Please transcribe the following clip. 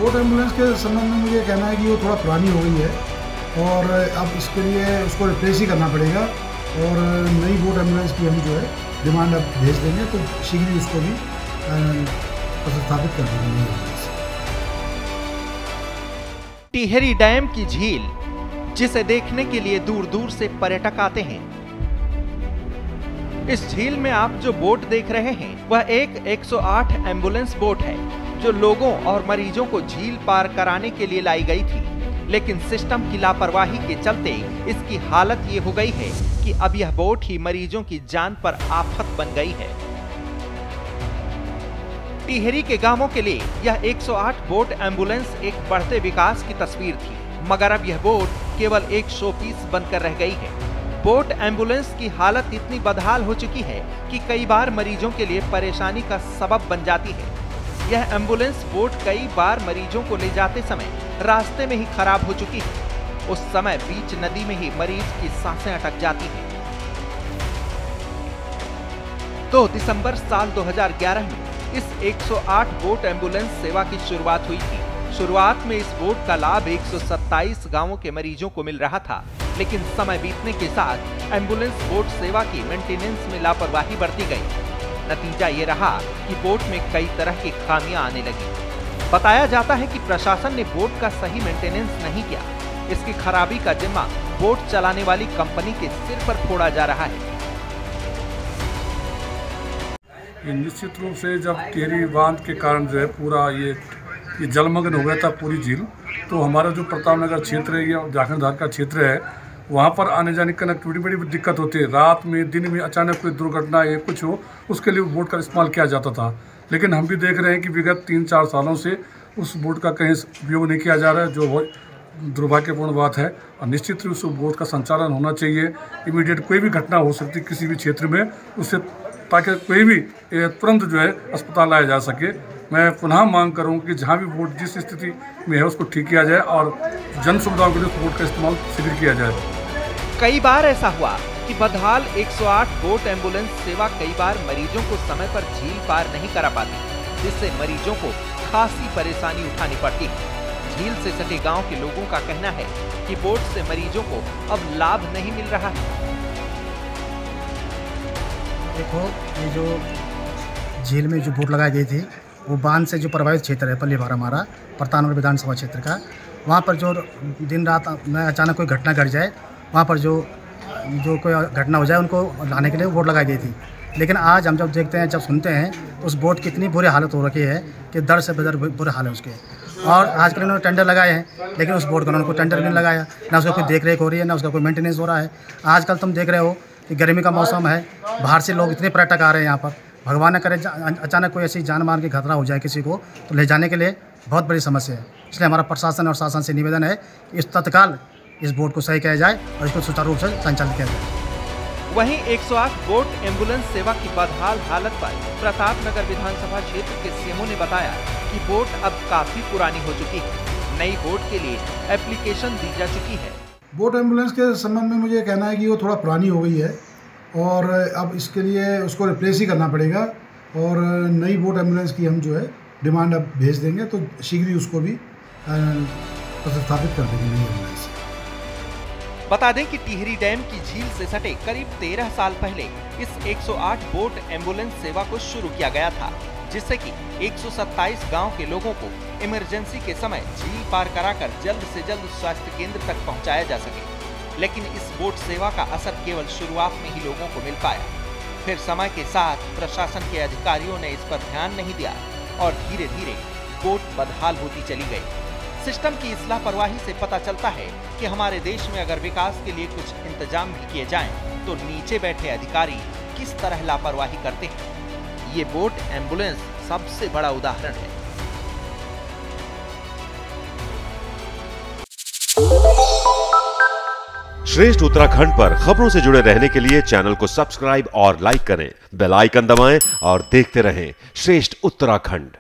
Boat ambulance के संबंध में मुझे कहना है कि वो थोड़ा पुरानी हो गई है और अब इसके लिए उसको रिप्लेस ही करना पड़ेगा और नई बोट एम्बुलेंस की हम जो है डिमांड अब भेज देंगे, तो शीघ्र ही उसको भी स्थापित कर देंगे। टिहरी डैम की झील, जिसे देखने के लिए दूर दूर से पर्यटक आते हैं। इस झील में आप जो बोट देख रहे हैं वह एक 108 एम्बुलेंस बोट है जो लोगों और मरीजों को झील पार कराने के लिए लाई गई थी, लेकिन सिस्टम की लापरवाही के चलते इसकी हालत ये हो गई है कि अब यह बोट ही मरीजों की जान पर आफत बन गई है। टिहरी के गांवों के लिए यह 108 बोट एम्बुलेंस एक बढ़ते विकास की तस्वीर थी, मगर अब यह बोट केवल एक शो पीस बनकर रह गई है। बोट एम्बुलेंस की हालत इतनी बदहाल हो चुकी है कि कई बार मरीजों के लिए परेशानी का सबब बन जाती है। यह एम्बुलेंस बोट कई बार मरीजों को ले जाते समय रास्ते में ही खराब हो चुकी है। उस समय बीच नदी में ही मरीज की सांसें अटक जाती हैं। 2 दिसंबर साल 2011 में इस 108 बोट एम्बुलेंस सेवा की शुरुआत हुई थी। शुरुआत में इस बोट का लाभ 127 गांवों के मरीजों को मिल रहा था, लेकिन समय बीतने के साथ एम्बुलेंस बोट सेवा की मेंटेनेंस में लापरवाही बरती गई। नतीजा ये रहा कि बोट में कई तरह की खामियां आने लगी। बताया जाता है कि प्रशासन ने बोट का सही मेंटेनेंस नहीं किया। इसकी खराबी का जिम्मा बोट चलाने वाली कंपनी के सिर पर फोड़ा जा रहा है। निश्चित रूप से जब टिहरी बांध के कारण जो है पूरा ये जलमग्न हो गया था पूरी झील, तो हमारा जो प्रतापनगर क्षेत्र है या जाखनधार का क्षेत्र है, वहाँ पर आने जाने की कनेक्टिविटी बड़ी दिक्कत होती है। रात में दिन में अचानक कोई दुर्घटना या कुछ हो, उसके लिए बोट का इस्तेमाल किया जाता था। लेकिन हम भी देख रहे हैं कि विगत 3-4 सालों से उस बोट का कहीं उपयोग नहीं किया जा रहा है, जो बहुत दुर्भाग्यपूर्ण बात है। और निश्चित रूप से उस बोट का संचालन होना चाहिए। इमीडिएट कोई भी घटना हो सकती है किसी भी क्षेत्र में, उससे ताकि कोई भी तुरंत जो है अस्पताल लाया जा सके। मैं पुनः मांग करूँगा कि जहाँ भी बोट जिस स्थिति में है उसको ठीक किया जाए और जन सुविधाओं के लिए बोट का इस्तेमाल शीघ्र किया जाए। कई बार ऐसा हुआ कि बदहाल 108 बोट एम्बुलेंस सेवा कई बार मरीजों को समय पर झील पार नहीं करा पाती, जिससे मरीजों को खासी परेशानी उठानी पड़ती है। झील से सटे गांव के लोगों का कहना है कि बोट से मरीजों को अब लाभ नहीं मिल रहा है। देखो, ये जो झील में जो बोट लगाई गई थी वो बांध से जो प्रभावित क्षेत्र है पल्लीबार हमारा प्रतापनगर विधानसभा क्षेत्र का, वहाँ पर जो दिन रात में अचानक कोई घटना घट जाए, वहाँ पर जो कोई घटना हो जाए उनको लाने के लिए बोट लगाई गई थी। लेकिन आज हम जब देखते हैं, जब सुनते हैं, उस बोट की इतनी बुरी हालत हो रखी है कि दर से बदर बुरे हाल है उसके। और आजकल उन्होंने टेंडर लगाए हैं, लेकिन उस बोट का उन्होंने कोई टेंडर नहीं लगाया, ना उसका कोई देख रेख हो रही है, ना उसका कोई मेंटेनेंस हो रहा है। आजकल तुम देख रहे हो कि गर्मी का मौसम है, बाहर से लोग इतने पर्यटक आ रहे हैं यहाँ पर। भगवान न करे अचानक कोई ऐसी जान माल की खतरा हो जाए किसी को, तो ले जाने के लिए बहुत बड़ी समस्या है। इसलिए हमारा प्रशासन और शासन से निवेदन है कि इस तत्काल इस बोट को सही किया जाए और इसको सुचारू रूप से संचालित किया जाए। वहीं 108 बोट एम्बुलेंस सेवा की बदहाल हालत पर प्रतापनगर विधानसभा क्षेत्र के सीएमओ ने बताया कि बोट अब काफी पुरानी हो चुकी है। नई बोट के लिए एप्लीकेशन दी जा चुकी है। बोट एम्बुलेंस के संबंध में मुझे कहना है कि वो थोड़ा पुरानी हो गई है और अब इसके लिए उसको रिप्लेस ही करना पड़ेगा और नई बोट एम्बुलेंस की हम जो है डिमांड अब भेज देंगे, तो शीघ्र ही उसको भी स्थापित कर देंगे नई एम्बुलेंस। बता दें कि टिहरी डैम की झील से सटे करीब 13 साल पहले इस 108 बोट एम्बुलेंस सेवा को शुरू किया गया था, जिससे कि 127 गांव के लोगों को इमरजेंसी के समय झील पार कराकर जल्द से जल्द स्वास्थ्य केंद्र तक पहुंचाया जा सके। लेकिन इस बोट सेवा का असर केवल शुरुआत में ही लोगों को मिल पाया। फिर समय के साथ प्रशासन के अधिकारियों ने इस पर ध्यान नहीं दिया और धीरे धीरे बोट बदहाल होती चली गई। सिस्टम की इस लापरवाही से पता चलता है कि हमारे देश में अगर विकास के लिए कुछ इंतजाम भी किए जाएं, तो नीचे बैठे अधिकारी किस तरह लापरवाही करते हैं। ये बोट एम्बुलेंस सबसे बड़ा उदाहरण है। श्रेष्ठ उत्तराखंड पर खबरों से जुड़े रहने के लिए चैनल को सब्सक्राइब और लाइक करें, बेल आइकन दबाएं और देखते रहें श्रेष्ठ उत्तराखंड।